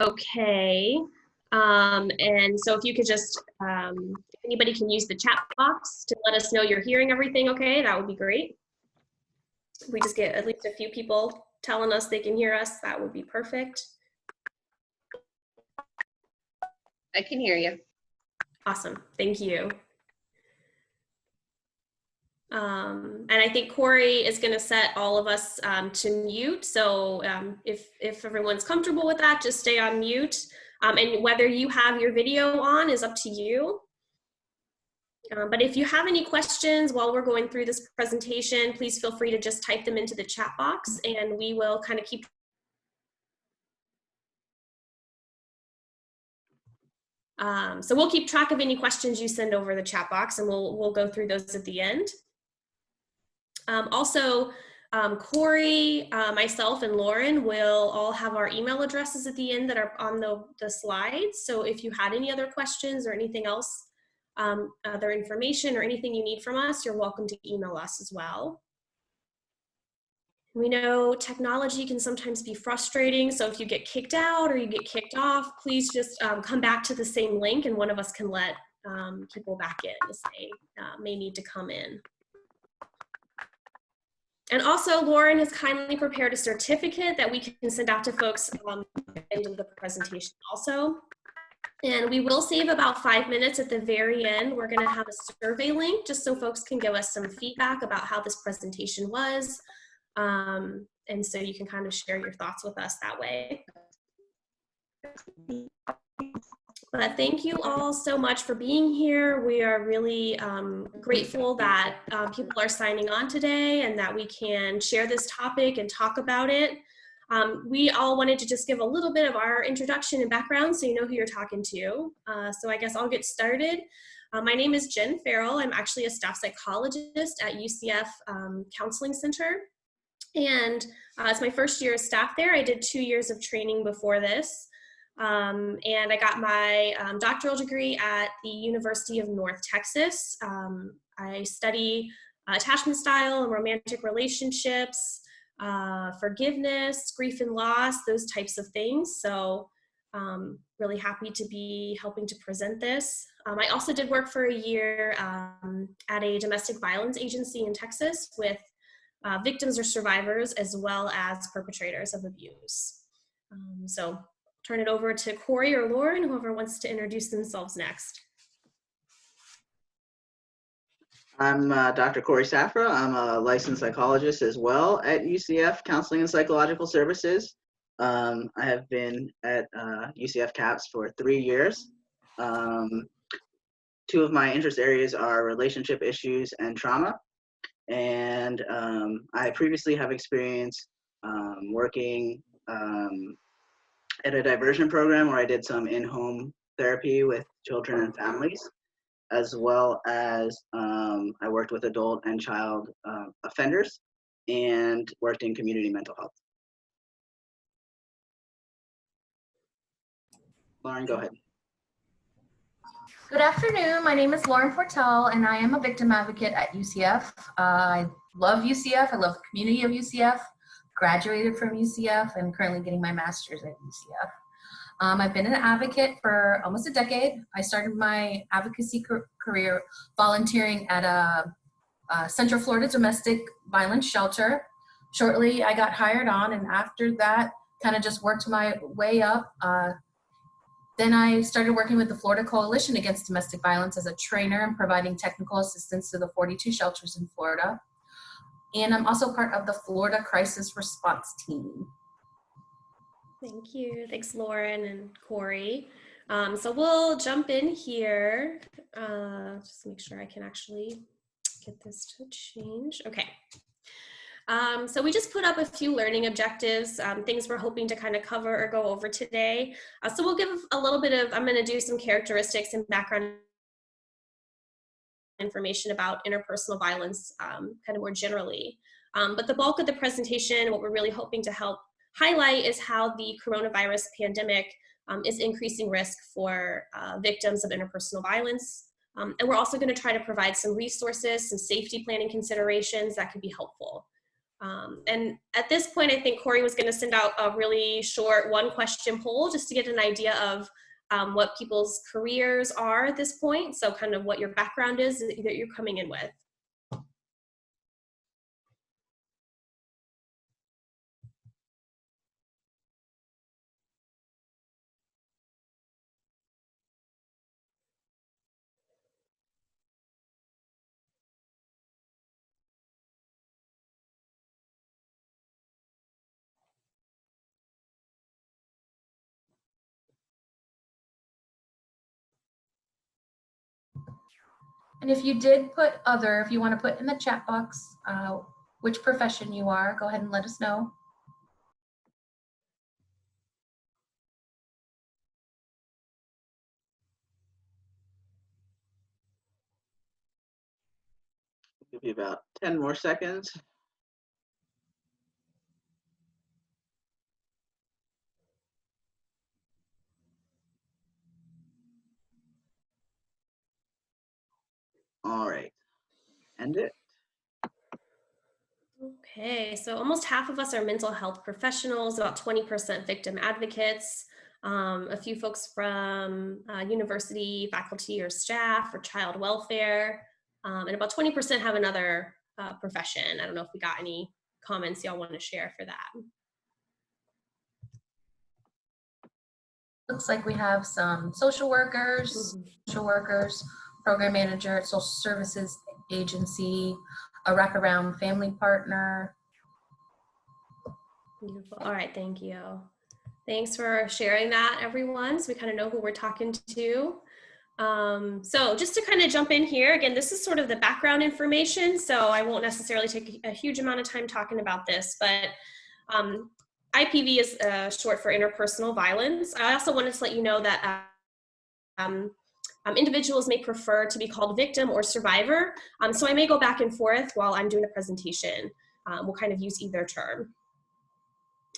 Okay. And so if you could just, if anybody can use the chat box to let us know you're hearing everything okay, that would be great. If we just get at least a few people telling us they can hear us, that would be perfect. I can hear you. Awesome, thank you. And I think Cory is going to set all of us to mute. So if everyone's comfortable with that, just stay on mute. And whether you have your video on is up to you. But if you have any questions while we're going through this presentation, please feel free to just type them into the chat box and we will kind of keep. So we'll keep track of any questions you send over the chat box and we'll go through those at the end. Also, Cory, myself, and Lauren will all have our email addresses at the end that are on the slides. So if you had any other questions or anything else, other information or anything you need from us, you're welcome to email us as well. We know technology can sometimes be frustrating, so if you get kicked out or you get kicked off, please just come back to the same link and one of us can let people back in if they may need to come in. And also, Lauren has kindly prepared a certificate that we can send out to folks at the end of the presentation also. And we will save about 5 minutes at the very end. We're going to have a survey link just so folks can give us some feedback about how this presentation was. And so you can kind of share your thoughts with us that way. But thank you all so much for being here. We are really grateful that people are signing on today and that we can share this topic and talk about it. We all wanted to just give a little bit of our introduction and background so you know who you're talking to. So I guess I'll get started. My name is Jenn Farrell. I'm actually a staff psychologist at UCF Counseling Center. And it's my first year as staff there. I did 2 years of training before this. And I got my doctoral degree at the University of North Texas. I study attachment style and romantic relationships, forgiveness, grief and loss, those types of things. So really happy to be helping to present this. I also did work for a year at a domestic violence agency in Texas with victims or survivors as well as perpetrators of abuse. So turn it over to Cory or Lauren, whoever wants to introduce themselves next. I'm Dr. Cory Safra. I'm a licensed psychologist as well at UCF Counseling and Psychological Services. I have been at UCF CAPS for 3 years. 2 of my interest areas are relationship issues and trauma. And I previously have experience working at a diversion program where I did some in-home therapy with children and families, as well as I worked with adult and child offenders and worked in community mental health. Lauren, go ahead. Good afternoon. My name is Lauren Fortell, and I am a victim advocate at UCF. I love UCF. I love the community of UCF. Graduated from UCF and currently getting my master's at UCF. I've been an advocate for almost a decade. I started my advocacy career volunteering at a Central Florida domestic violence shelter. Shortly, I got hired on, and after that, kind of just worked my way up. Then I started working with the Florida Coalition Against Domestic Violence as a trainer and providing technical assistance to the 42 shelters in Florida. And I'm also part of the Florida Crisis Response Team. Thank you. Thanks, Lauren and Cory. So we'll jump in here. Just make sure I can actually get this to change. Okay. So we just put up a few learning objectives, things we're hoping to kind of cover or go over today. So we'll give a little bit of, I'm going to do some characteristics and background information about interpersonal violence kind of more generally. But the bulk of the presentation, what we're really hoping to help highlight is how the coronavirus pandemic is increasing risk for victims of interpersonal violence. And we're also going to try to provide some resources, some safety planning considerations that could be helpful. And at this point, I think Cory was going to send out a really short one-question poll just to get an idea of what people's careers are at this point. So kind of what your background is that you're coming in with. And if you did put other, if you want to put in the chat box which profession you are, go ahead and let us know. Give you about 10 more seconds. All right, end it. Okay, so almost half of us are mental health professionals, about 20% victim advocates, a few folks from university faculty or staff or child welfare, and about 20% have another profession. I don't know if we got any comments y'all want to share for that. Looks like we have some social workers, program manager at social services agency, a wraparound family partner. Beautiful. All right, thank you. Thanks for sharing that, everyone, so we kind of know who we're talking to. So just to kind of jump in here, again, this is sort of the background information, so I won't necessarily take a huge amount of time talking about this, but IPV is short for interpersonal violence. I also wanted to let you know that individuals may prefer to be called victim or survivor, so I may go back and forth while I'm doing the presentation. We'll kind of use either term.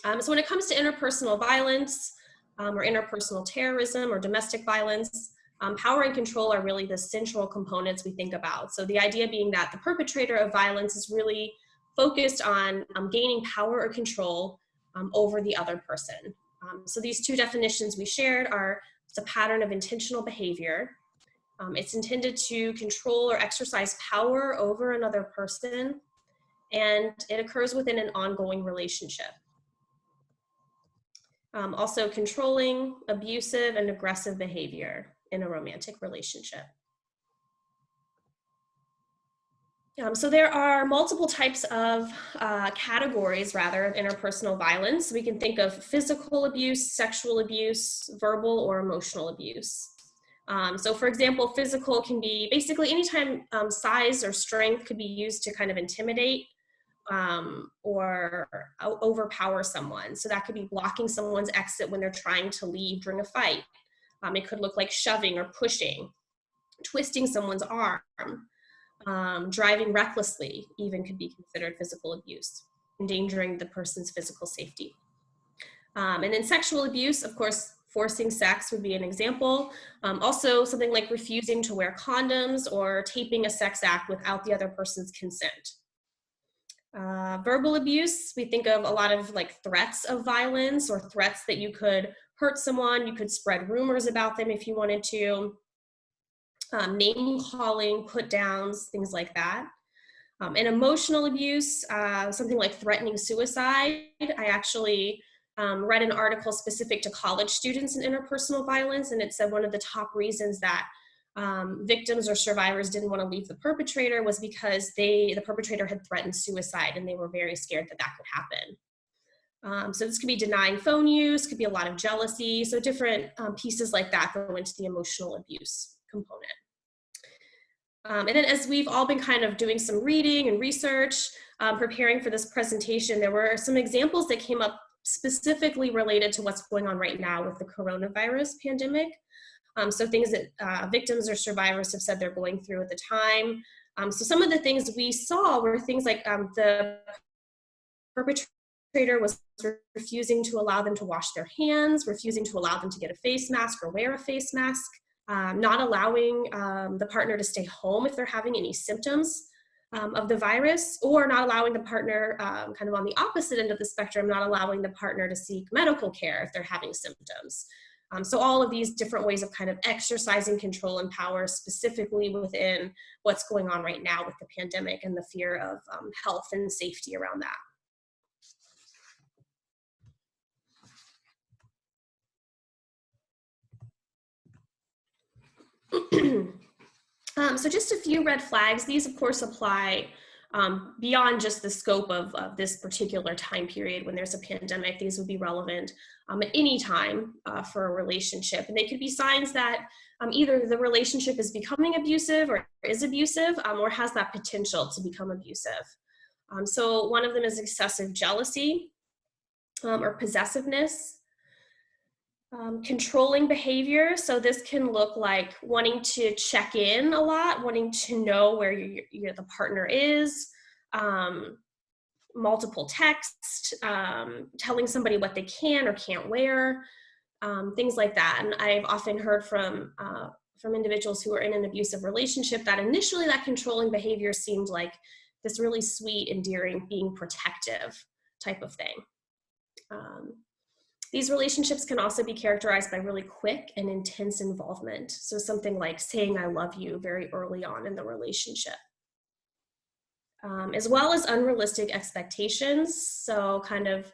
So when it comes to interpersonal violence or interpersonal terrorism or domestic violence, power and control are really the central components we think about. So the idea being that the perpetrator of violence is really focused on gaining power or control over the other person. So these two definitions we shared are it's a pattern of intentional behavior. It's intended to control or exercise power over another person, and it occurs within an ongoing relationship. Also controlling, abusive, and aggressive behavior in a romantic relationship. So there are multiple types of categories, rather, of interpersonal violence. We can think of physical abuse, sexual abuse, verbal or emotional abuse. So for example, physical can be basically anytime size or strength could be used to kind of intimidate or overpower someone. So that could be blocking someone's exit when they're trying to leave during a fight. It could look like shoving or pushing, twisting someone's arm, driving recklessly even could be considered physical abuse, endangering the person's physical safety. And then sexual abuse, of course, forcing sex would be an example. Also something like refusing to wear condoms or taping a sex act without the other person's consent. Verbal abuse, we think of a lot of like threats of violence or threats that you could hurt someone, you could spread rumors about them if you wanted to, name calling, put downs, things like that. And emotional abuse, something like threatening suicide. I actually read an article specific to college students in interpersonal violence, and it said one of the top reasons that victims or survivors didn't want to leave the perpetrator was because the perpetrator had threatened suicide and they were very scared that that could happen. So this could be denying phone use, could be a lot of jealousy. So different pieces like that go into the emotional abuse component. And then as we've all been kind of doing some reading and research, preparing for this presentation, there were some examples that came up specifically related to what's going on right now with the coronavirus pandemic. So things that victims or survivors have said they're going through at the time. So some of the things we saw were things like the perpetrator was refusing to allow them to wash their hands, refusing to allow them to get a face mask or wear a face mask, not allowing the partner to stay home if they're having any symptoms. of the virus, or not allowing the partner, kind of on the opposite end of the spectrum, not allowing the partner to seek medical care if they're having symptoms. So all of these different ways of kind of exercising control and power specifically within what's going on right now with the pandemic and the fear of health and safety around that. So just a few red flags. These, of course, apply beyond just the scope of this particular time period when there's a pandemic. These would be relevant at any time for a relationship. And they could be signs that either the relationship is becoming abusive or is abusive or has that potential to become abusive. So one of them is excessive jealousy or possessiveness. Controlling behavior. So this can look like wanting to check in a lot, wanting to know where the partner is, multiple texts, telling somebody what they can or can't wear, things like that. And I've often heard from individuals who are in an abusive relationship that initially that controlling behavior seemed like this really sweet, endearing, being protective type of thing. These relationships can also be characterized by really quick and intense involvement. So something like saying I love you very early on in the relationship. As well as unrealistic expectations. So kind of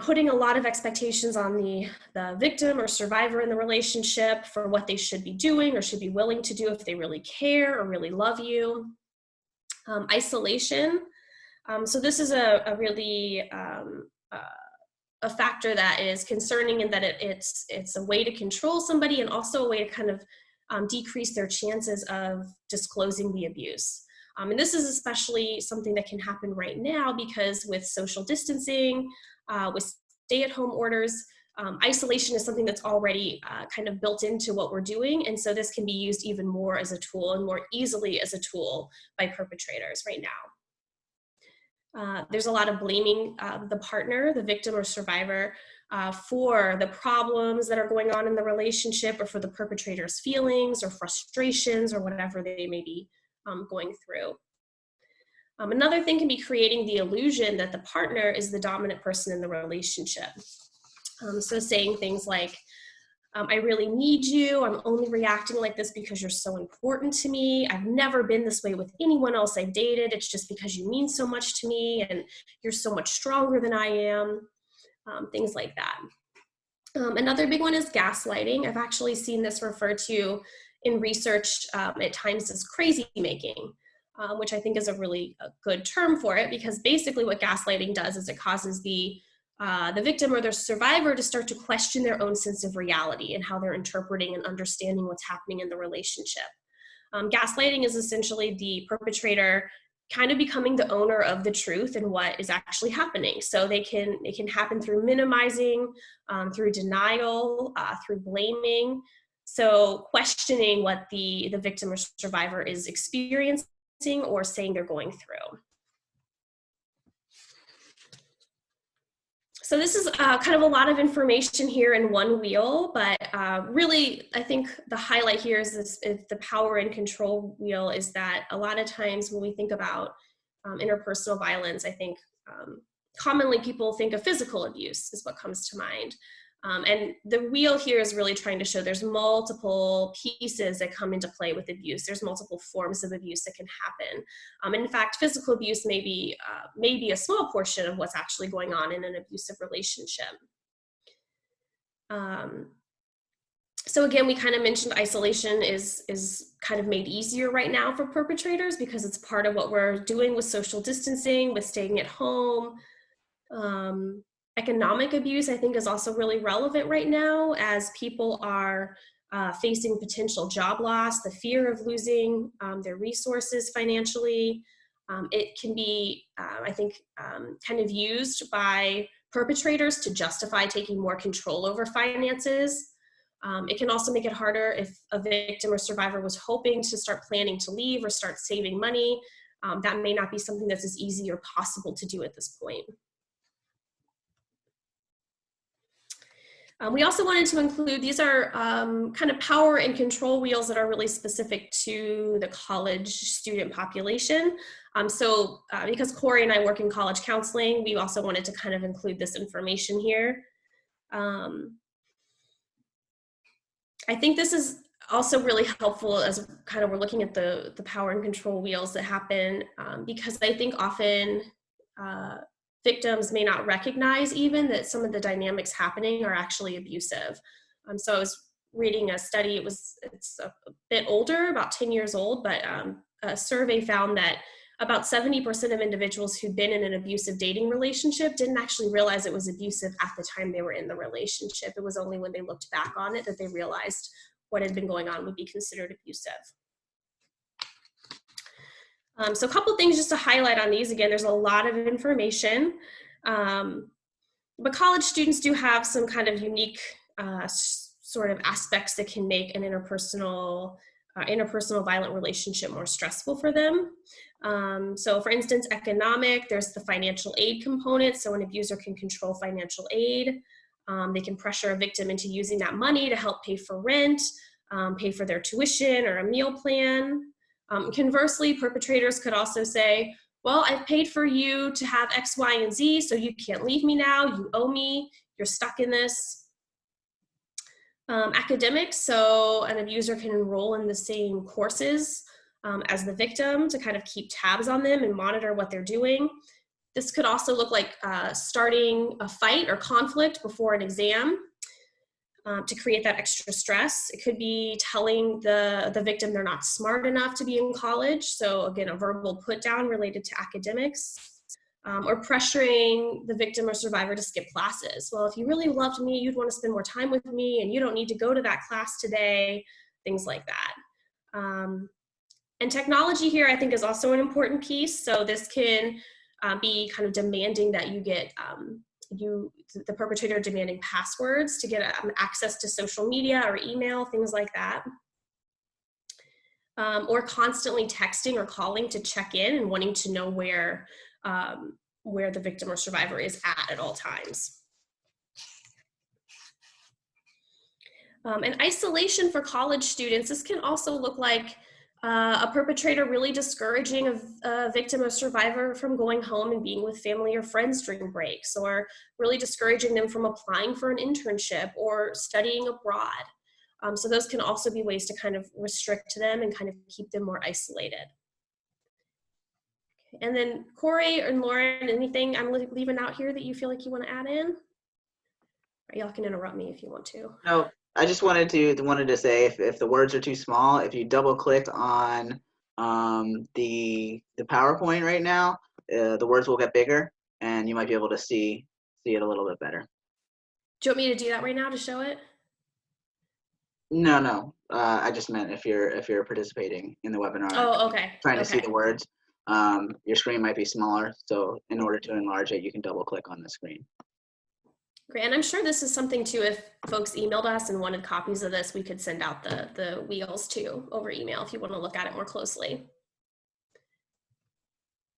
putting a lot of expectations on the victim or survivor in the relationship for what they should be doing or should be willing to do if they really care or really love you. Isolation. So this is a really a factor that is concerning in that it's a way to control somebody and also a way to kind of decrease their chances of disclosing the abuse. And this is especially something that can happen right now because with social distancing, with stay-at-home orders, isolation is something that's already kind of built into what we're doing. And so this can be used even more as a tool and more easily as a tool by perpetrators right now. There's a lot of blaming the partner, the victim or survivor, for the problems that are going on in the relationship or for the perpetrator's feelings or frustrations or whatever they may be going through. Another thing can be creating the illusion that the partner is the dominant person in the relationship. So saying things like, I really need you. I'm only reacting like this because you're so important to me. I've never been this way with anyone else I've dated. It's just because you mean so much to me and you're so much stronger than I am. Things like that. Another big one is gaslighting. I've actually seen this referred to in research at times as crazy making, which I think is a really good term for it because basically what gaslighting does is it causes the victim or the survivor to start to question their own sense of reality and how they're interpreting and understanding what's happening in the relationship. Gaslighting is essentially the perpetrator kind of becoming the owner of the truth and what is actually happening. So it can happen through minimizing, through denial, through blaming. So questioning what the victim or survivor is experiencing or saying they're going through. So this is kind of a lot of information here in one wheel, but really I think the highlight here is the power and control wheel is that a lot of times when we think about interpersonal violence, I think commonly people think of physical abuse is what comes to mind. And the wheel here is really trying to show there's multiple pieces that come into play with abuse. There's multiple forms of abuse that can happen. In fact, physical abuse may be a small portion of what's actually going on in an abusive relationship. So again, we kind of mentioned isolation is kind of made easier right now for perpetrators because it's part of what we're doing with social distancing, with staying at home. Economic abuse, I think, is also really relevant right now as people are facing potential job loss, the fear of losing their resources financially. It can be, I think, kind of used by perpetrators to justify taking more control over finances. It can also make it harder if a victim or survivor was hoping to start planning to leave or start saving money. That may not be something that's as easy or possible to do at this point. We also wanted to include, these are kind of power and control wheels that are really specific to the college student population. Because Cory and I work in college counseling, we also wanted to kind of include this information here. I think this is also really helpful as kind of we're looking at the power and control wheels that happen, because I think often victims may not recognize even that some of the dynamics happening are actually abusive. So I was reading a study, it's a bit older, about 10 years old, but a survey found that about 70% of individuals who'd been in an abusive dating relationship didn't actually realize it was abusive at the time they were in the relationship. It was only when they looked back on it that they realized what had been going on would be considered abusive. So a couple things just to highlight on these. Again, there's a lot of information, but college students do have some kind of unique sort of aspects that can make an interpersonal violent relationship more stressful for them. So for instance, economic, there's the financial aid component. So an abuser can control financial aid. They can pressure a victim into using that money to help pay for rent, pay for their tuition or a meal plan. Conversely, perpetrators could also say, well, I've paid for you to have X, Y, and Z, so you can't leave me now, you owe me, you're stuck in this. Academics, so an abuser can enroll in the same courses as the victim to kind of keep tabs on them and monitor what they're doing. This could also look like starting a fight or conflict before an exam to create that extra stress. It could be telling the victim they're not smart enough to be in college. So again, a verbal put down related to academics, or pressuring the victim or survivor to skip classes. Well, if you really loved me, you'd want to spend more time with me and you don't need to go to that class today, things like that. And technology here, I think, is also an important piece. So this can be kind of demanding that you get the perpetrator demanding passwords to get access to social media or email, things like that. Or constantly texting or calling to check in and wanting to know where the victim or survivor is at all times. And isolation for college students, this can also look like a perpetrator really discouraging a victim or survivor from going home and being with family or friends during breaks, or really discouraging them from applying for an internship or studying abroad. So those can also be ways to kind of restrict them and kind of keep them more isolated. And then Cory and Lauren, anything I'm leaving out here that you feel like you want to add in? Or y'all can interrupt me if you want to. No, I just wanted to say if the words are too small, if you double click on the PowerPoint right now, the words will get bigger and you might be able to see it a little bit better. Do you want me to do that right now to show it? No. I just meant if you're participating in the webinar. Oh, okay. Trying to see the words. Your screen might be smaller, so in order to enlarge it, you can double click on the screen. Great, and I'm sure this is something too, if folks emailed us and wanted copies of this, we could send out the wheels too over email if you want to look at it more closely.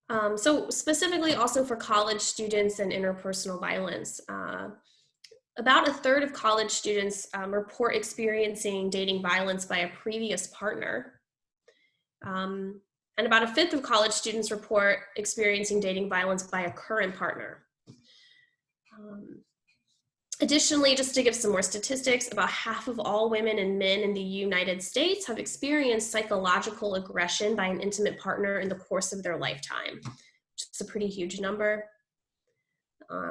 So specifically also for college students and interpersonal violence, about a third of college students report experiencing dating violence by a previous partner. And about a fifth of college students report experiencing dating violence by a current partner. Additionally, just to give some more statistics, about half of all women and men in the United States have experienced psychological aggression by an intimate partner in the course of their lifetime, which is a pretty huge number.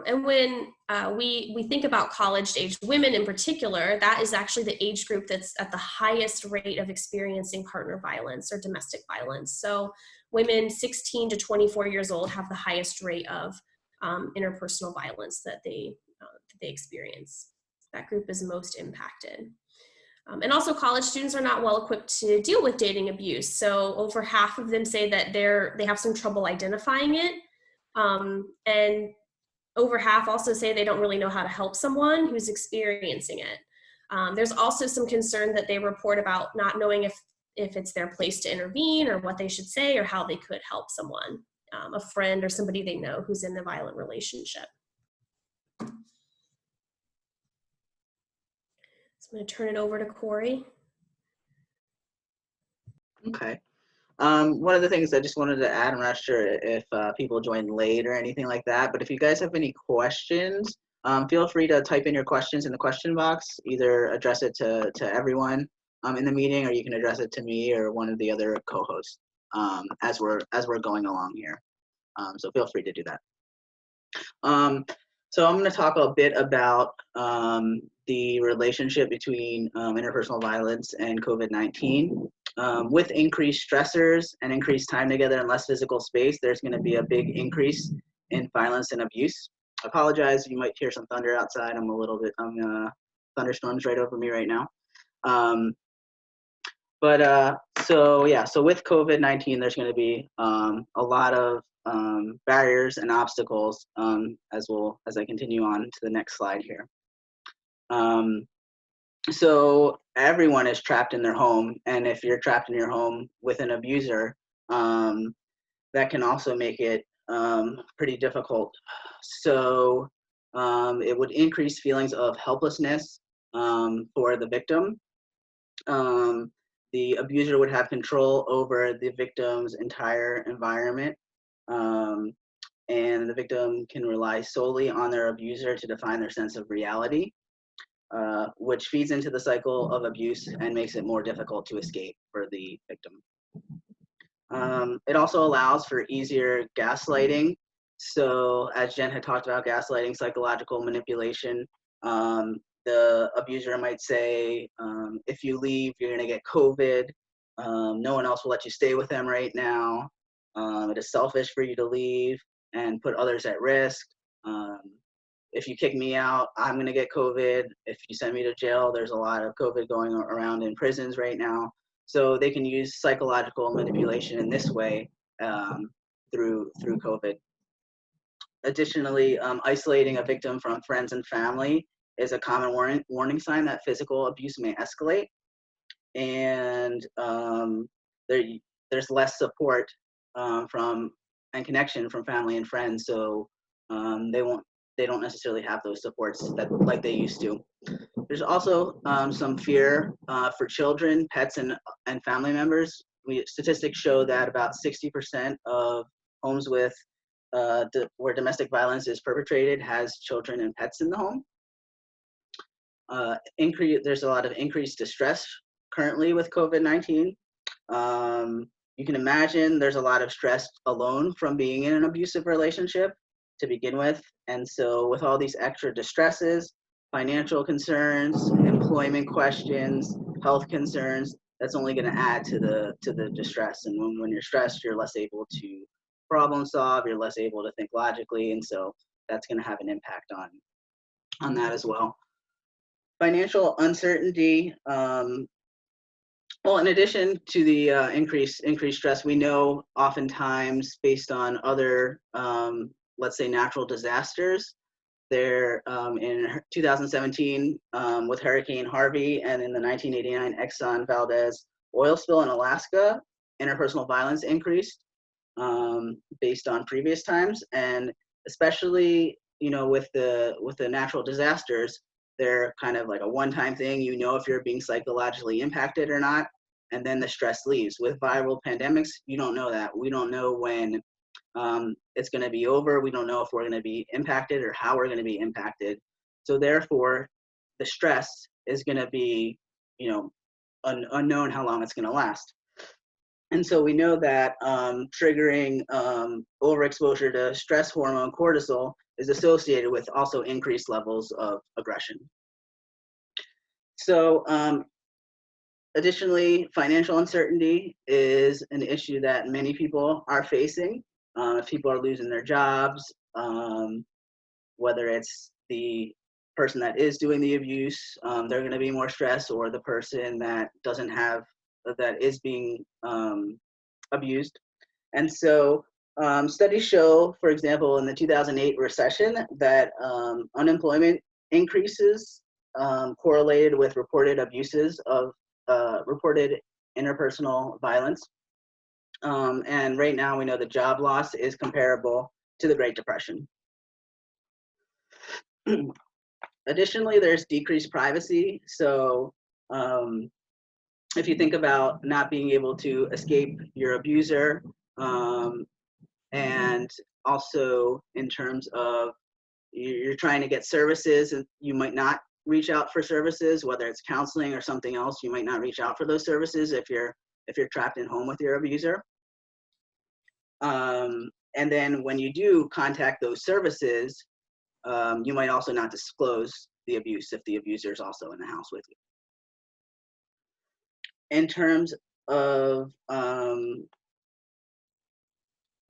And when we think about college-aged women in particular, that is actually the age group that's at the highest rate of experiencing partner violence or domestic violence. So women 16 to 24 years old have the highest rate of interpersonal violence that they experience. That group is most impacted. And also college students are not well equipped to deal with dating abuse. So over half of them say that they have some trouble identifying it. And over half also say they don't really know how to help someone who's experiencing it. There's also some concern that they report about not knowing if it's their place to intervene or what they should say or how they could help someone, a friend or somebody they know who's in a violent relationship. I'm going to turn it over to Cory. Okay. One of the things I just wanted to add, I'm not sure if people joined late or anything like that, but if you guys have any questions, feel free to type in your questions in the question box, either address it to everyone in the meeting, or you can address it to me or one of the other co-hosts as we're going along here. So feel free to do that. So I'm going to talk a bit about the relationship between interpersonal violence and COVID-19. With increased stressors and increased time together and less physical space, there's going to be a big increase in violence and abuse. I apologize, you might hear some thunder outside. Thunderstorms right over me right now. So with COVID-19, there's going to be a lot of barriers and obstacles as I continue on to the next slide here. So everyone is trapped in their home, and if you're trapped in your home with an abuser, that can also make it pretty difficult. So it would increase feelings of helplessness for the victim. The abuser would have control over the victim's entire environment, and the victim can rely solely on their abuser to define their sense of reality, which feeds into the cycle of abuse and makes it more difficult to escape for the victim. It also allows for easier gaslighting. So as Jen had talked about, gaslighting, psychological manipulation, the abuser might say, if you leave, you're gonna get COVID. No one else will let you stay with them right now. It is selfish for you to leave and put others at risk. If you kick me out, I'm gonna get COVID. If you send me to jail, there's a lot of COVID going around in prisons right now. So they can use psychological manipulation in this way through COVID. Additionally, isolating a victim from friends and family is a common warning sign that physical abuse may escalate, and there's less support and connection from family and friends, so they don't necessarily have those supports like they used to. There's also some fear for children, pets, and family members. Statistics show that about 60% of homes with where domestic violence is perpetrated has children and pets in the home. There's a lot of increased distress currently with COVID-19. You can imagine there's a lot of stress alone from being in an abusive relationship to begin with. And so with all these extra distresses, financial concerns, employment questions, health concerns, that's only going to add to the distress. And when you're stressed, you're less able to problem solve, you're less able to think logically, and so that's going to have an impact on that as well. Financial uncertainty. Well, in addition to the increased stress, we know oftentimes based on other, let's say, natural disasters, there in 2017 with Hurricane Harvey, and in the 1989 Exxon Valdez oil spill in Alaska, interpersonal violence increased based on previous times, and especially with the natural disasters, they're kind of like a one-time thing. If you're being psychologically impacted or not, and then the stress leaves. With viral pandemics, you don't know that. We don't know when it's going to be over. We don't know if we're going to be impacted or how we're going to be impacted. So therefore, the stress is going to be, unknown how long it's going to last. And so we know that triggering overexposure to stress hormone cortisol is associated with also increased levels of aggression. So additionally, financial uncertainty is an issue that many people are facing. If people are losing their jobs, whether it's the person that is doing the abuse, they're going to be more stressed, or the person that is being abused. And so studies show, for example, in the 2008 recession, that unemployment increases correlated with reported abuses of reported interpersonal violence. And right now we know the job loss is comparable to the Great Depression. Additionally, there's decreased privacy. So if you think about not being able to escape your abuser, and also in terms of you're trying to get services and you might not reach out for services, whether it's counseling or something else, you might not reach out for those services if you're trapped in home with your abuser. And then when you do contact those services, you might also not disclose the abuse if the abuser is also in the house with you. In terms of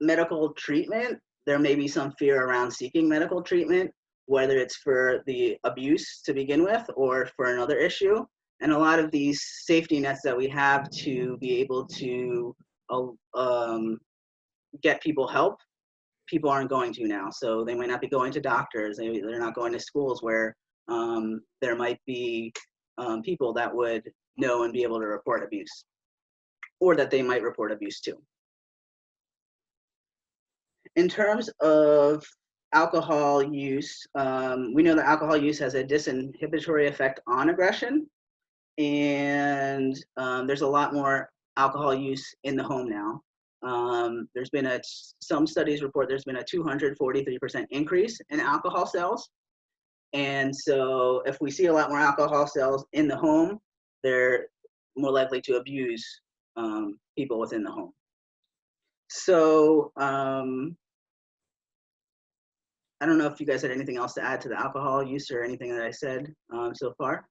medical treatment, there may be some fear around seeking medical treatment, whether it's for the abuse to begin with or for another issue. And a lot of these safety nets that we have to be able to get people help, people aren't going to now. So they might not be going to doctors, they're not going to schools where there might be people that would know and be able to report abuse, or that they might report abuse to. In terms of alcohol use, we know that alcohol use has a disinhibitory effect on aggression, and there's a lot more alcohol use in the home now. There's been some studies report there's been a 243% increase in alcohol sales. And so if we see a lot more alcohol sales in the home, they're more likely to abuse people within the home. So I don't know if you guys had anything else to add to the alcohol use or anything that I said so far.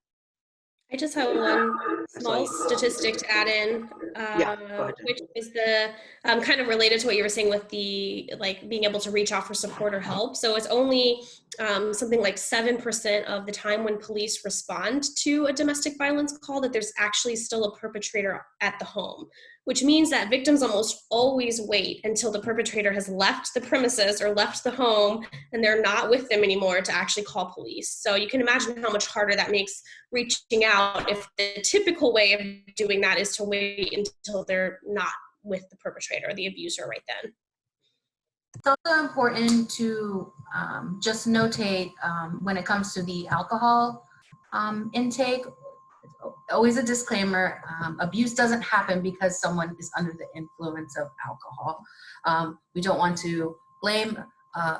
I just have one small statistic to add in, Yeah, go ahead, Jen. which is the kind of related to what you were saying with the being able to reach out for support or help. So it's only something like 7% of the time when police respond to a domestic violence call that there's actually still a perpetrator at the home, which means that victims almost always wait until the perpetrator has left the premises or left the home and they're not with them anymore to actually call police. So you can imagine how much harder that makes reaching out if the typical way of doing that is to wait until they're not with the perpetrator or the abuser right then. It's also important to just notate when it comes to the alcohol intake, always a disclaimer, abuse doesn't happen because someone is under the influence of alcohol. We don't want to blame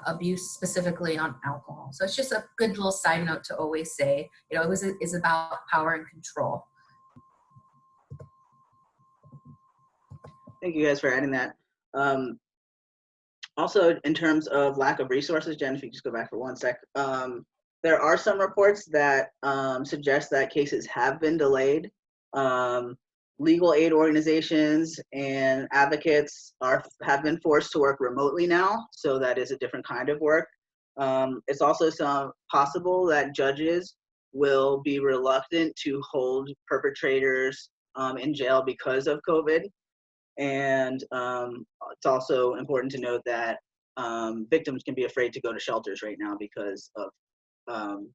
abuse specifically on alcohol. So it's just a good little side note to always say, it always is about power and control. Thank you guys for adding that. Also, in terms of lack of resources, Jen, if you just go back for 1 sec, there are some reports that suggest that cases have been delayed. Legal aid organizations and advocates have been forced to work remotely now, so that is a different kind of work. It's also possible that judges will be reluctant to hold perpetrators in jail because of COVID. And it's also important to note that victims can be afraid to go to shelters right now because of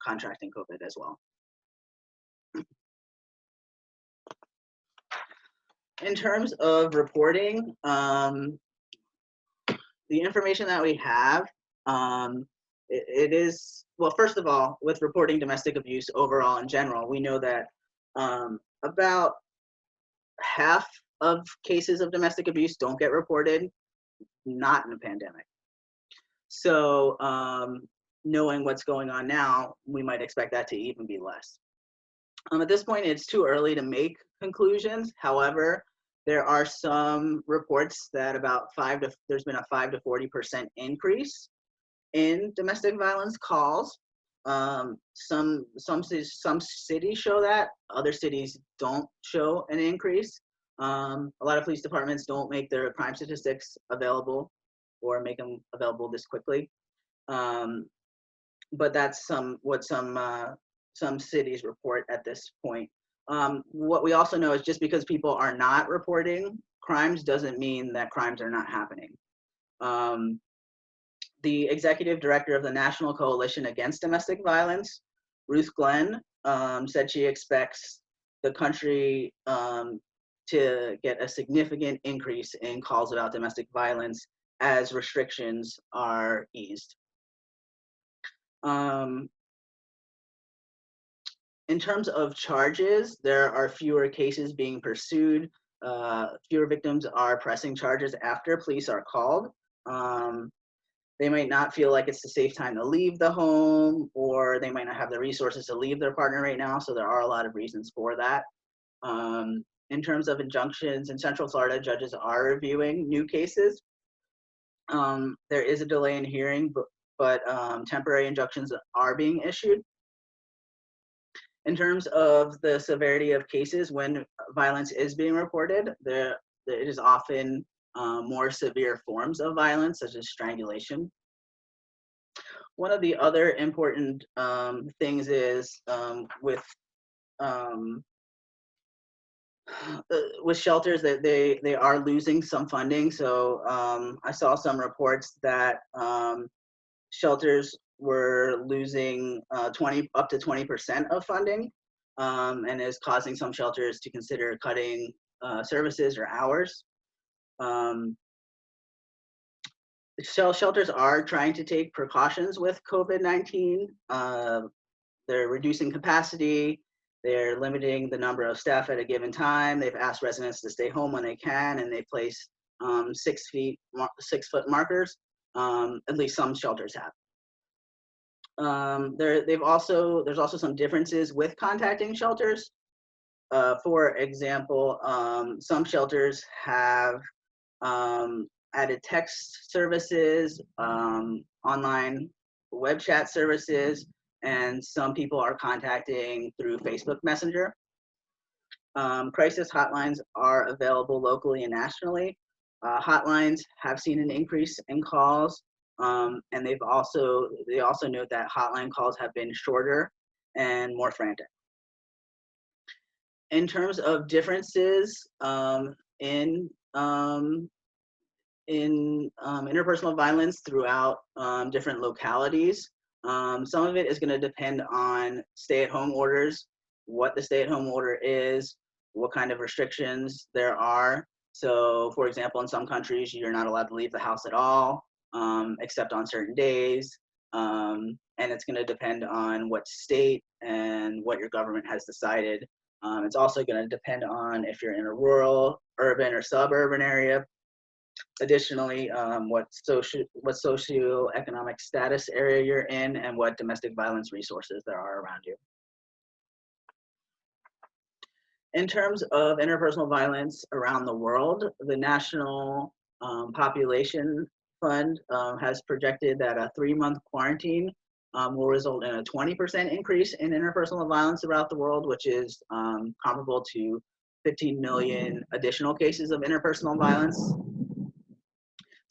contracting COVID as well. In terms of reporting, the information that we have, it is, well, first of all, with reporting domestic abuse overall in general, we know that about half of cases of domestic abuse don't get reported, not in a pandemic. So knowing what's going on now, we might expect that to even be less. At this point, it's too early to make conclusions. However, there are some reports that there's been a 5 to 40% increase in domestic violence calls. Some cities show that, other cities don't show an increase. A lot of police departments don't make their crime statistics available or make them available this quickly. But that's what some cities report at this point. What we also know is just because people are not reporting crimes doesn't mean that crimes are not happening. The executive director of the National Coalition Against Domestic Violence, Ruth Glenn, said she expects the country to get a significant increase in calls about domestic violence as restrictions are eased. In terms of charges, there are fewer cases being pursued. Fewer victims are pressing charges after police are called. They might not feel like it's a safe time to leave the home, or they might not have the resources to leave their partner right now. So there are a lot of reasons for that. In terms of injunctions, in Central Florida, judges are reviewing new cases. There is a delay in hearing, but temporary injunctions are being issued. In terms of the severity of cases, when violence is being reported, it is often more severe forms of violence, such as strangulation. One of the other important things is with shelters that they are losing some funding. So I saw some reports that shelters were losing up to 20% of funding, and is causing some shelters to consider cutting services or hours. Shelters are trying to take precautions with COVID-19. They're reducing capacity. They're limiting the number of staff at a given time. They've asked residents to stay home when they can, and they place 6-foot markers. At least some shelters have. There's also some differences with contacting shelters. For example, some shelters have added text services, online web chat services, and some people are contacting through Facebook Messenger. Crisis hotlines are available locally and nationally. Hotlines have seen an increase in calls, and they also note that hotline calls have been shorter and more frantic. In terms of differences in interpersonal violence throughout different localities, some of it is going to depend on stay-at-home orders, what the stay-at-home order is, what kind of restrictions there are. So, for example, in some countries, you're not allowed to leave the house at all, except on certain days. And it's going to depend on what state and what your government has decided. It's also going to depend on if you're in a rural, urban, or suburban area. Additionally, what socioeconomic status area you're in, and what domestic violence resources there are around you. In terms of interpersonal violence around the world, the National Population Fund has projected that a 3-month quarantine will result in a 20% increase in interpersonal violence throughout the world, which is comparable to 15 million additional cases of interpersonal violence.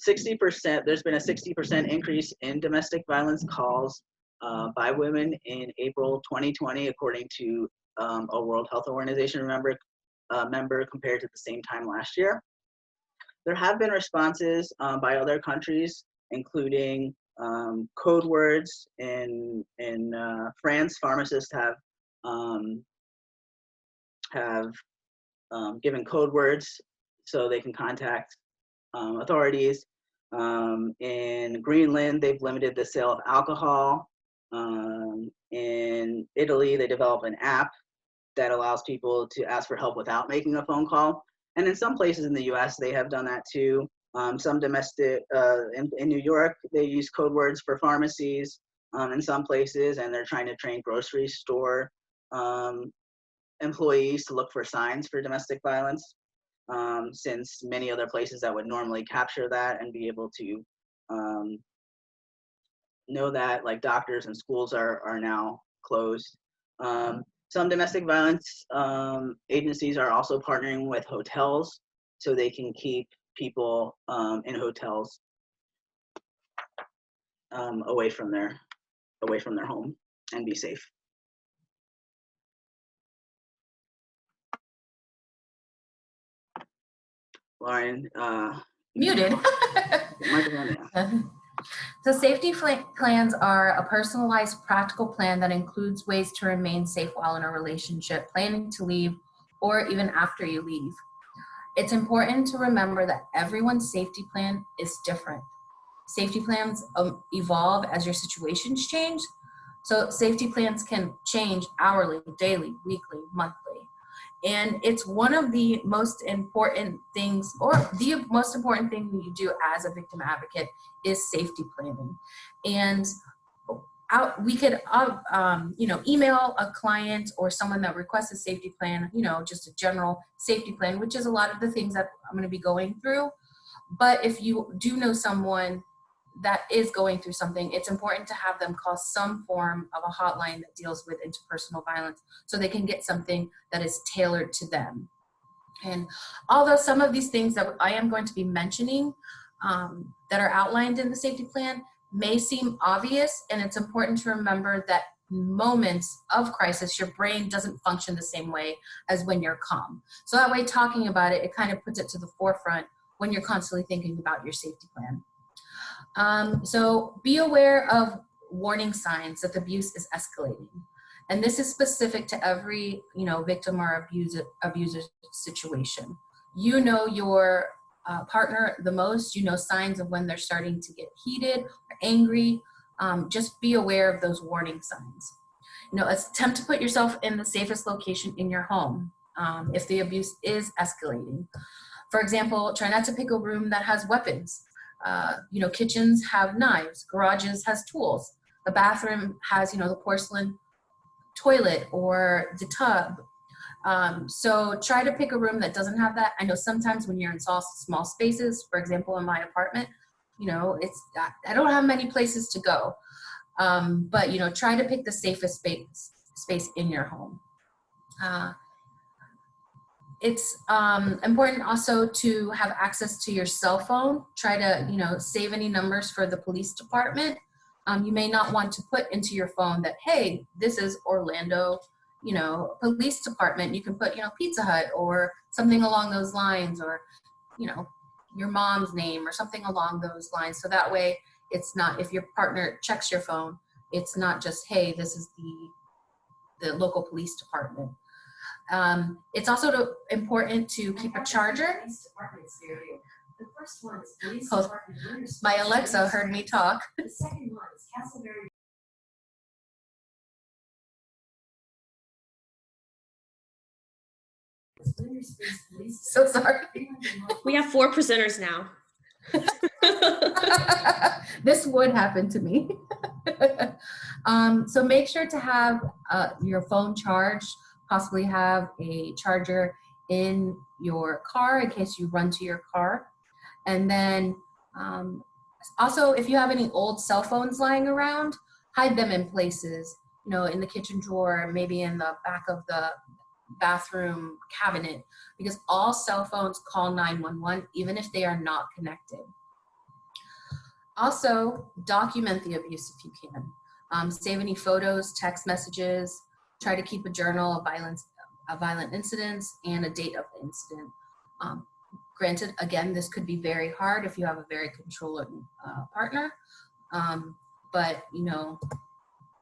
60%, there's been a 60% increase in domestic violence calls by women in April 2020, according to a World Health Organization member compared to the same time last year. There have been responses by other countries, including code words. In France, pharmacists have given code words so they can contact authorities. In Greenland, they've limited the sale of alcohol. In Italy, they developed an app that allows people to ask for help without making a phone call. And in some places in the US, they have done that too. Some domestic, in New York, they use code words for pharmacies in some places, and they're trying to train grocery store employees to look for signs for domestic violence. Since many other places that would normally capture that and be able to know that, like doctors and schools are now closed. Some domestic violence agencies are also partnering with hotels so they can keep people in hotels away from their home and be safe. Lauren, Muted. microphone, yeah. So safety plans are a personalized, practical plan that includes ways to remain safe while in a relationship, planning to leave, or even after you leave. It's important to remember that everyone's safety plan is different. Safety plans evolve as your situations change, So safety plans can change hourly, daily, weekly, monthly. And it's one of the most important things, or the most important thing that you do as a victim advocate is safety planning. And we could, email a client or someone that requests a safety plan, just a general safety plan, which is a lot of the things that I'm going to be going through. But if you do know someone that is going through something, it's important to have them call some form of a hotline that deals with interpersonal violence so they can get something that is tailored to them. And although some of these things that I am going to be mentioning that are outlined in the safety plan may seem obvious, and it's important to remember that moments of crisis, your brain doesn't function the same way as when you're calm. So that way, talking about it, it kind of puts it to the forefront when you're constantly thinking about your safety plan. So be aware of warning signs that the abuse is escalating. And this is specific to every, victim or abuser situation. You know your partner the most, you know signs of when they're starting to get heated or angry. Just be aware of those warning signs. Attempt to put yourself in the safest location in your home if the abuse is escalating. For example, try not to pick a room that has weapons. Kitchens have knives, garages has tools, the bathroom has, the porcelain toilet or the tub. So try to pick a room that doesn't have that. I know sometimes when you're in small spaces, for example, in my apartment, I don't have many places to go. But, try to pick the safest space in your home. It's important also to have access to your cell phone. Try to, save any numbers for the police department. You may not want to put into your phone that, hey, this is Orlando, police department. You can put, Pizza Hut or something along those lines, or, your mom's name or something along those lines. So that way it's not, if your partner checks your phone, it's not just, hey, this is the local police department. It's also important to keep a charger. The first one is police Oh, department. my Alexa heard me talk. The second one is Castleberry. So sorry. We have 4 presenters now. This would happen to me. So make sure to have your phone charged, possibly have a charger in your car in case you run to your car. And then also, if you have any old cell phones lying around, hide them in places, in the kitchen drawer, maybe in the back of the bathroom cabinet, because all cell phones call 911, even if they are not connected. Also, document the abuse if you can. Save any photos, text messages, try to keep a journal of violent incidents and a date of the incident. Granted, again, this could be very hard if you have a very controlling partner, but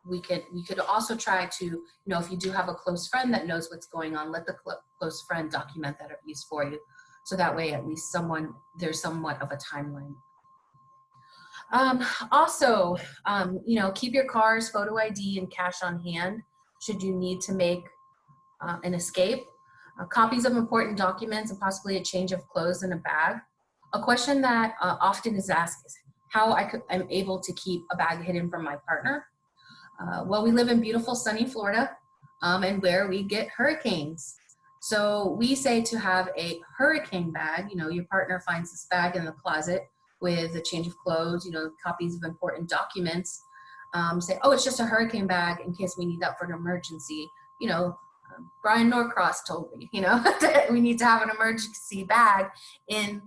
we could also try to, if you do have a close friend that knows what's going on, let the close friend document that abuse for you, so that way at least there's somewhat of a timeline. Also, keep your car's photo ID and cash on hand should you need to make an escape. Copies of important documents and possibly a change of clothes in a bag. A question that often is asked is how I'm able to keep a bag hidden from my partner. Well, we live in beautiful sunny Florida, and where we get hurricanes. So we say to have a hurricane bag. Your partner finds this bag in the closet with a change of clothes, copies of important documents. Say, oh, it's just a hurricane bag in case we need that for an emergency. Brian Norcross told me, that we need to have an emergency bag in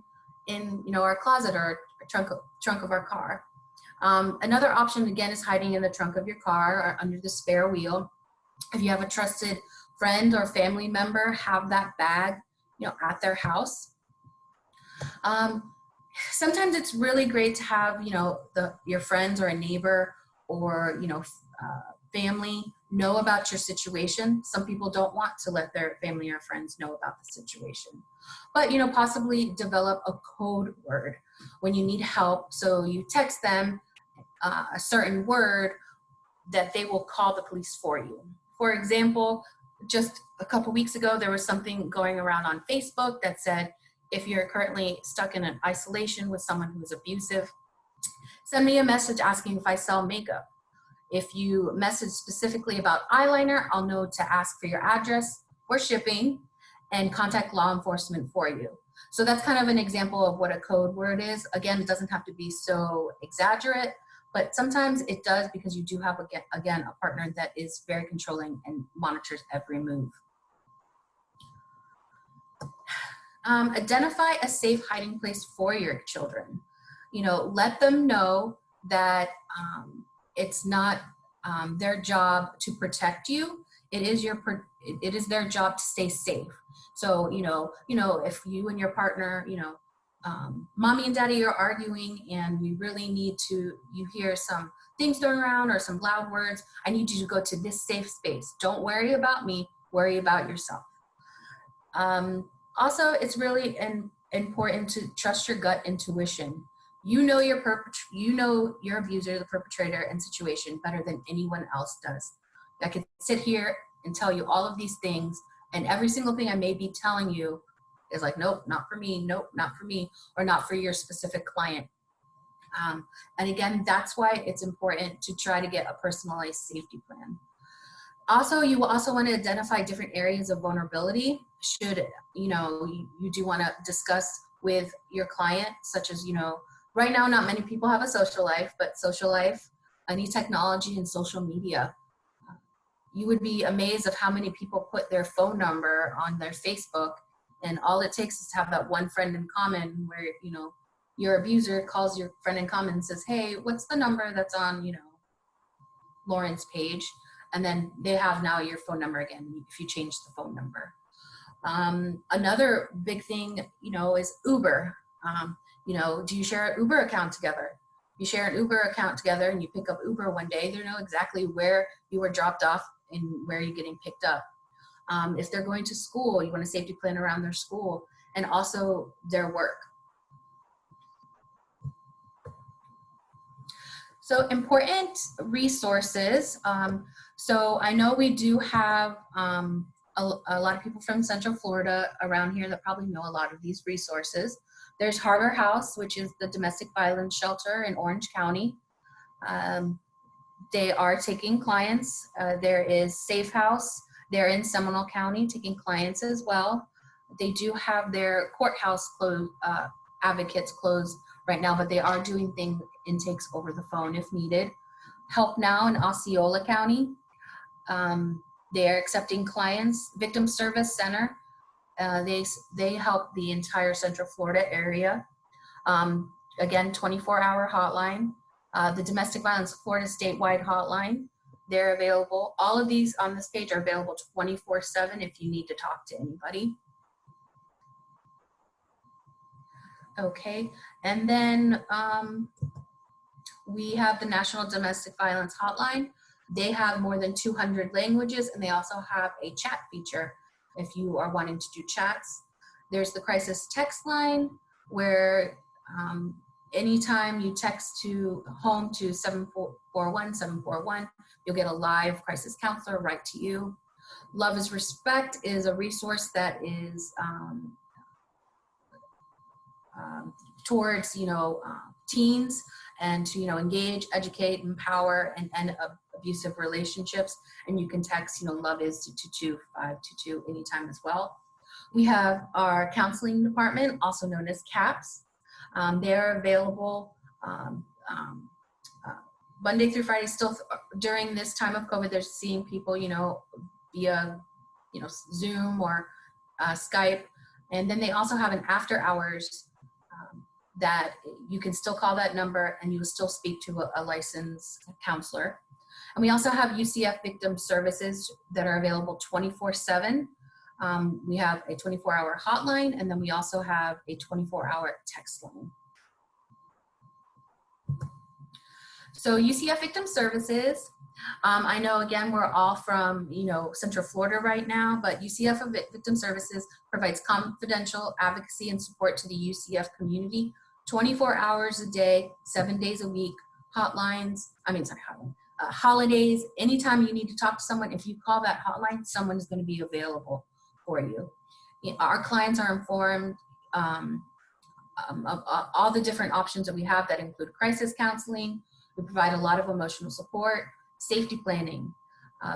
our closet or trunk of our car. Another option, again, is hiding in the trunk of your car or under the spare wheel. If you have a trusted friend or family member, have that bag, at their house. Sometimes it's really great to have, your friends or a neighbor or, family know about your situation. Some people don't want to let their family or friends know about the situation. But, possibly develop a code word when you need help. So you text them a certain word that they will call the police for you. For example, just a couple weeks ago, there was something going around on Facebook that said, if you're currently stuck in an isolation with someone who is abusive, send me a message asking if I sell makeup. If you message specifically about eyeliner, I'll know to ask for your address for shipping and contact law enforcement for you. So that's kind of an example of what a code word is. Again, it doesn't have to be so exaggerate, but sometimes it does, because you do have, again, a partner that is very controlling and monitors every move. Identify a safe hiding place for your children. You know, let them know that it's not their job to protect you. It is their job to stay safe. So, you know, if you and your partner, mommy and daddy are arguing and we really need to, you hear some things thrown around or some loud words, I need you to go to this safe space. Don't worry about me, worry about yourself. Also, it's really important to trust your gut intuition. You know your abuser, the perpetrator, and situation better than anyone else does. I could sit here and tell you all of these things, and every single thing I may be telling you is like, nope, not for me, nope, not for me, or not for your specific client. And again, that's why it's important to try to get a personalized safety plan. Also, you will also want to identify different areas of vulnerability should, you do want to discuss with your client, such as, right now, not many people have a social life, but social life, any technology and social media. You would be amazed of how many people put their phone number on their Facebook, and all it takes is to have that one friend in common where, your abuser calls your friend in common and says, hey, what's the number that's on, Lauren's page? And then they have now your phone number again if you change the phone number. Another big thing, is Uber. Do you share an Uber account together? You share an Uber account together and you pick up Uber one day, they know exactly where you were dropped off and where you're getting picked up. If they're going to school, you want a safety plan around their school and also their work. So important resources. So I know we do have a lot of people from Central Florida around here that probably know a lot of these resources. There's Harbor House, which is the domestic violence shelter in Orange County. They are taking clients. There is Safe House. They're in Seminole County taking clients as well. They do have their courthouse closed, advocates closed right now, but they are doing intakes over the phone if needed. Help Now in Osceola County. They are accepting clients. Victim Service Center. They help the entire Central Florida area. Again, 24-hour hotline. The Domestic Violence Florida statewide hotline. They're available. All of these on this page are available 24/7 if you need to talk to anybody. Okay, and then we have the National Domestic Violence Hotline. They have more than 200 languages, and they also have a chat feature if you are wanting to do chats. There's the crisis text line where anytime you text to home to 741-741, you'll get a live crisis counselor right to you. Love is Respect is a resource that is towards teens and to engage, educate, empower, and end abusive relationships. And you can text love is to 22522 anytime as well. We have our counseling department, also known as CAPS. They're available Monday through Friday. Still during this time of COVID, they're seeing people via Zoom or Skype. And then they also have an after hours that you can still call that number and you will still speak to a licensed counselor. And we also have UCF victim services that are available 24/7. We have a 24-hour hotline, and then we also have a 24-hour text line. So UCF Victim Services, I know again we're all from Central Florida right now, but UCF Victim Services provides confidential advocacy and support to the UCF community 24 hours a day, 7 days a week, holidays, anytime you need to talk to someone, if you call that hotline, someone is going to be available for you. Our clients are informed of all the different options that we have that include crisis counseling. We provide a lot of emotional support, safety planning.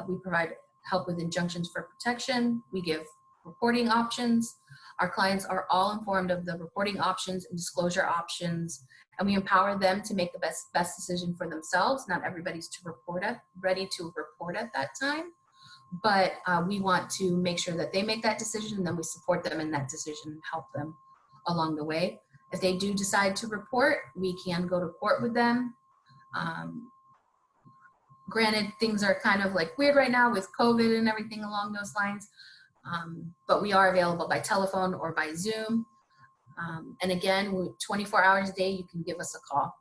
We provide help with injunctions for protection. We give reporting options. Our clients are all informed of the reporting options and disclosure options, and we empower them to make the best decision for themselves. Not everybody's ready to report at that time, but we want to make sure that they make that decision, and then we support them in that decision and help them along the way. If they do decide to report, we can go to court with them. Granted, things are kind of like weird right now with COVID and everything along those lines, but we are available by telephone or by Zoom. And again, 24 hours a day, you can give us a call.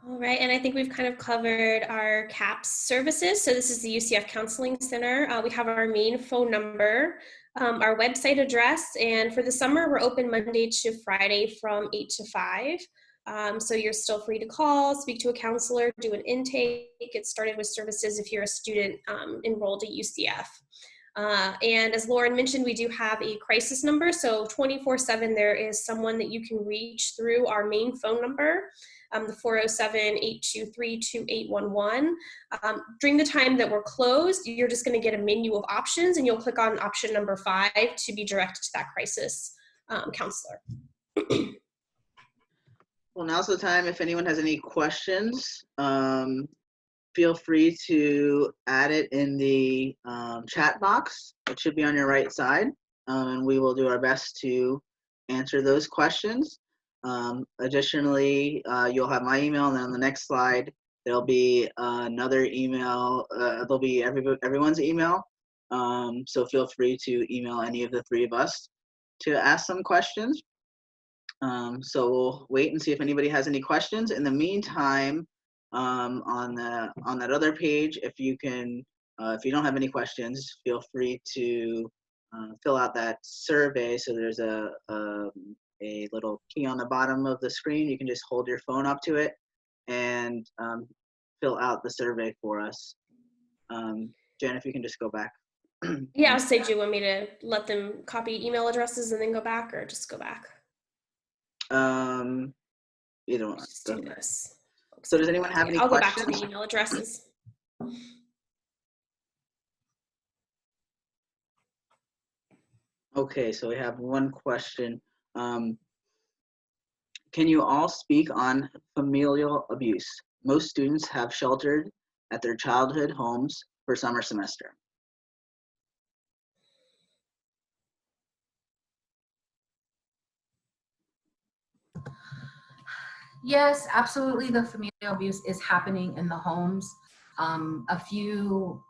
All right, and I think we've kind of covered our CAPS services. So this is the UCF Counseling Center. We have our main phone number, our website address, and for the summer, we're open Monday to Friday from 8 to 5. So you're still free to call, speak to a counselor, do an intake, get started with services if you're a student enrolled at UCF. And as Lauren mentioned, we do have a crisis number. So 24/7, there is someone that you can reach through our main phone number, the 407-823-2811. During the time that we're closed, you're just going to get a menu of options, and you'll click on option number 5 to be directed to that crisis counselor. Well, now's the time. If anyone has any questions, feel free to add it in the chat box. It should be on your right side, and we will do our best to answer those questions. Additionally, you'll have my email, and then on the next slide, there'll be another email. There'll be everyone's email. So feel free to email any of the 3 of us to ask some questions. So we'll wait and see if anybody has any questions. In the meantime, on that other page, if you don't have any questions, feel free to fill out that survey. So there's a little key on the bottom of the screen. You can just hold your phone up to it and fill out the survey for us. Jen, if you can just go back. Yeah, I'll say, do you want me to let them copy email addresses and then go back, or just go back? Either one. Just do this. So does anyone have any I'll questions? go back to the email addresses. Okay, so we have one question. Can you all speak on familial abuse? Most students have sheltered at their childhood homes for summer semester. Yes, absolutely. The familial abuse is happening in the homes. A few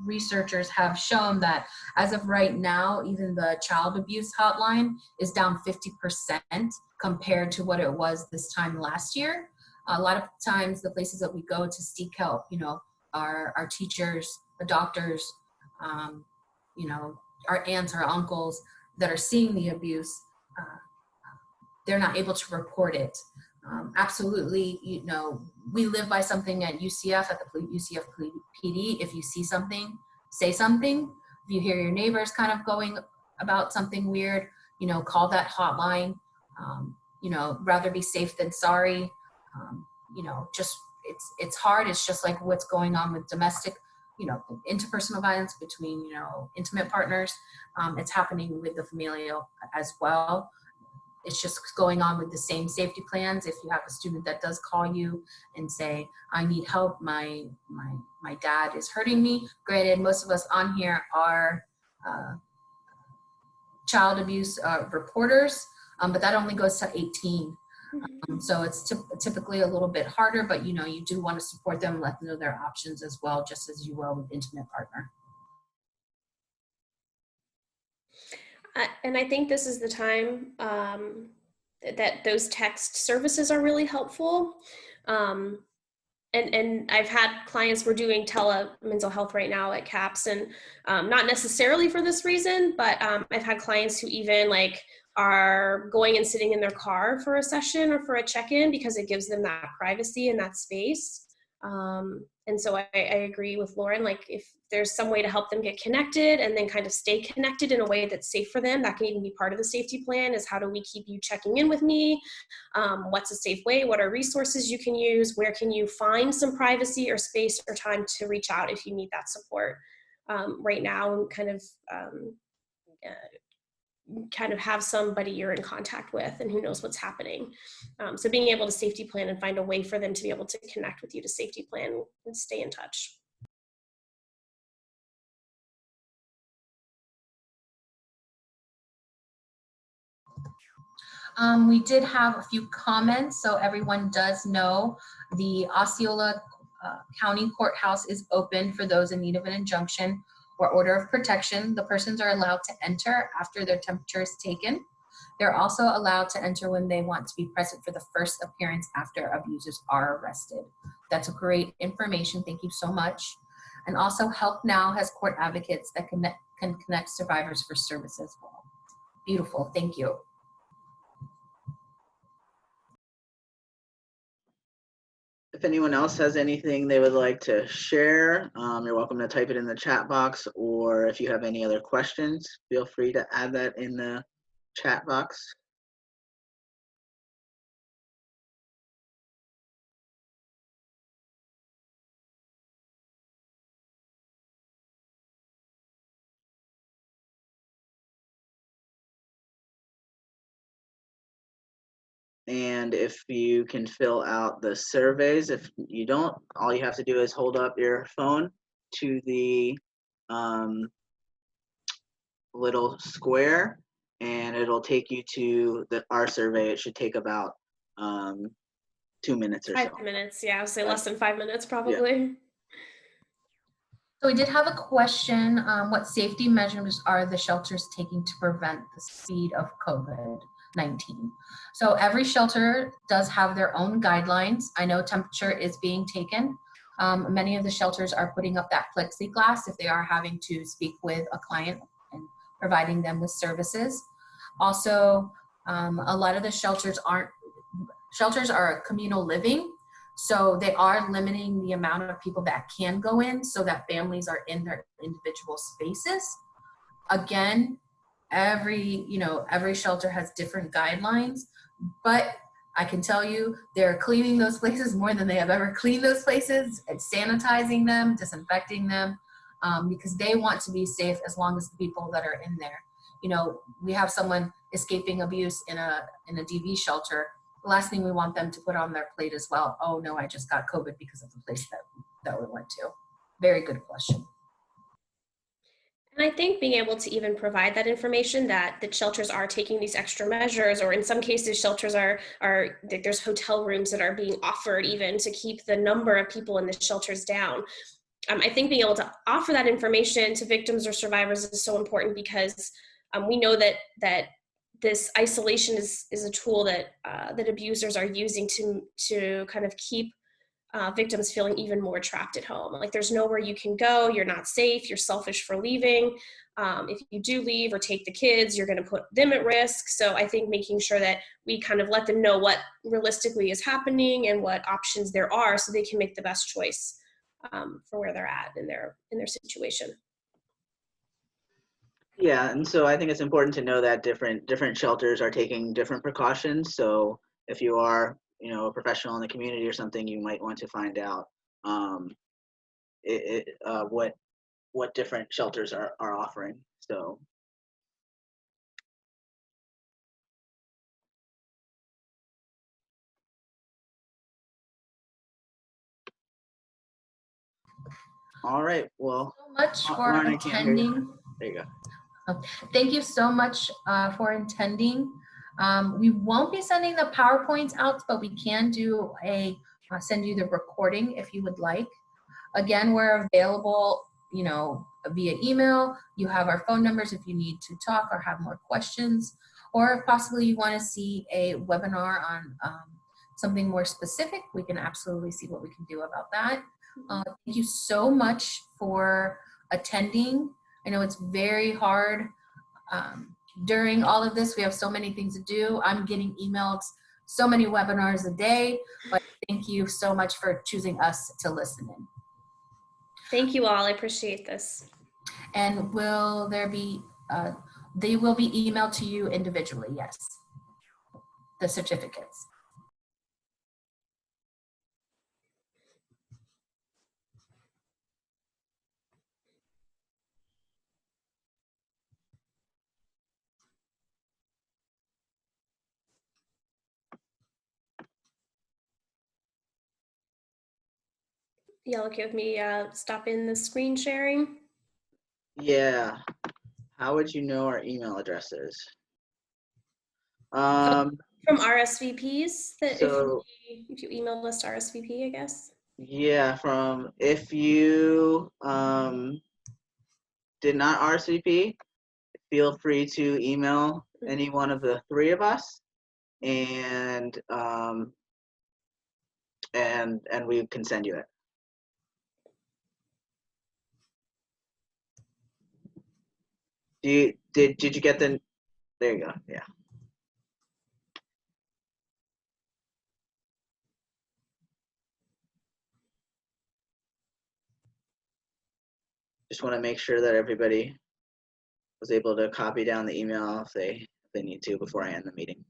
researchers have shown that as of right now, even the child abuse hotline is down 50% compared to what it was this time last year. A lot of times the places that we go to seek help, our teachers, the doctors, our aunts or uncles that are seeing the abuse, they're not able to report it. Absolutely, we live by something at UCF, at the UCF PD. If you see something, say something. If you hear your neighbors kind of going about something weird, call that hotline. Rather be safe than sorry. It's hard. It's just like what's going on with domestic, interpersonal violence between, intimate partners. It's happening with the familial as well. It's just going on with the same safety plans. If you have a student that does call you and say, I need help, my dad is hurting me. Granted, most of us on here are child abuse reporters, but that only goes to 18. So it's typically a little bit harder, but you do want to support them, let them know their options as well, just as you will with intimate partner. And I think this is the time that those text services are really helpful. and I've had clients, we're doing tele-mental health right now at CAPS, and not necessarily for this reason, but I've had clients who even like are going and sitting in their car for a session or for a check-in because it gives them that privacy and that space. And so I agree with Lauren, like if there's some way to help them get connected and then kind of stay connected in a way that's safe for them, that can even be part of the safety plan, is how do we keep you checking in with me? What's a safe way? What are resources you can use? Where can you find some privacy or space or time to reach out if you need that support? Right now, kind of have somebody you're in contact with and who knows what's happening. So being able to safety plan and find a way for them to be able to connect with you to safety plan and stay in touch. We did have a few comments, so everyone does know the Osceola County Courthouse is open for those in need of an injunction or order of protection. The persons are allowed to enter after their temperature is taken. They're also allowed to enter when they want to be present for the first appearance after abusers are arrested. That's great information. Thank you so much. And also Help Now has court advocates that can connect survivors for service as well. Beautiful. Thank you. If anyone else has anything they would like to share, you're welcome to type it in the chat box, or if you have any other questions, feel free to add that in the chat box. And if you can fill out the surveys, if you don't, all you have to do is hold up your phone to the little square and it'll take you to our survey. It should take about 2 minutes or so. 5 minutes, yeah, I would say less than 5 minutes probably. Yeah. So we did have a question, what safety measures are the shelters taking to prevent the spread of COVID-19? So every shelter does have their own guidelines. I know temperature is being taken. Many of the shelters are putting up that plexiglass if they are having to speak with a client and providing them with services. Also, a lot of the shelters are communal living. So they are limiting the amount of people that can go in so that families are in their individual spaces. Again, every shelter has different guidelines, but I can tell you they're cleaning those places more than they have ever cleaned those places, and sanitizing them, disinfecting them, because they want to be safe as long as the people that are in there. You know, we have someone escaping abuse in a DV shelter. The last thing we want them to put on their plate as well, oh no, I just got COVID because of the place that we went to. Very good question. And I think being able to even provide that information that the shelters are taking these extra measures, or in some cases shelters are there's hotel rooms that are being offered even to keep the number of people in the shelters down. I think being able to offer that information to victims or survivors is so important, because we know that this isolation is a tool that that abusers are using to kind of keep victims feeling even more trapped at home. Like there's nowhere you can go, you're not safe, you're selfish for leaving. If you do leave or take the kids, you're going to put them at risk. So I think making sure that we kind of let them know what realistically is happening and what options there are so they can make the best choice for where they're at in their situation. Yeah, and so I think it's important to know that different shelters are taking different precautions. So if you are, a professional in the community or something, you might want to find out what different shelters are offering. So. All right. Well, so much for attending. There you go. Thank you so much for attending. We won't be sending the PowerPoints out, but we can do send you the recording if you would like. Again, we're available, via email. You have our phone numbers if you need to talk or have more questions, or if possibly you want to see a webinar on something more specific, we can absolutely see what we can do about that. Thank you so much for attending. I know it's very hard during all of this. We have so many things to do. I'm getting emailed so many webinars a day, but thank you so much for choosing us to listen in. Thank you all. I appreciate this. And will there be, they will be emailed to you individually, yes, the certificates. Y'all okay with me stopping the screen sharing? Yeah. How would you know our email addresses? From RSVPs, that So if you emailed us to RSVP, I guess. yeah, from if you did not RSVP, feel free to email any one of the three of us, and we can send you it. Did you get the? There you go. Yeah. Just want to make sure that everybody was able to copy down the email if they need to before I end the meeting.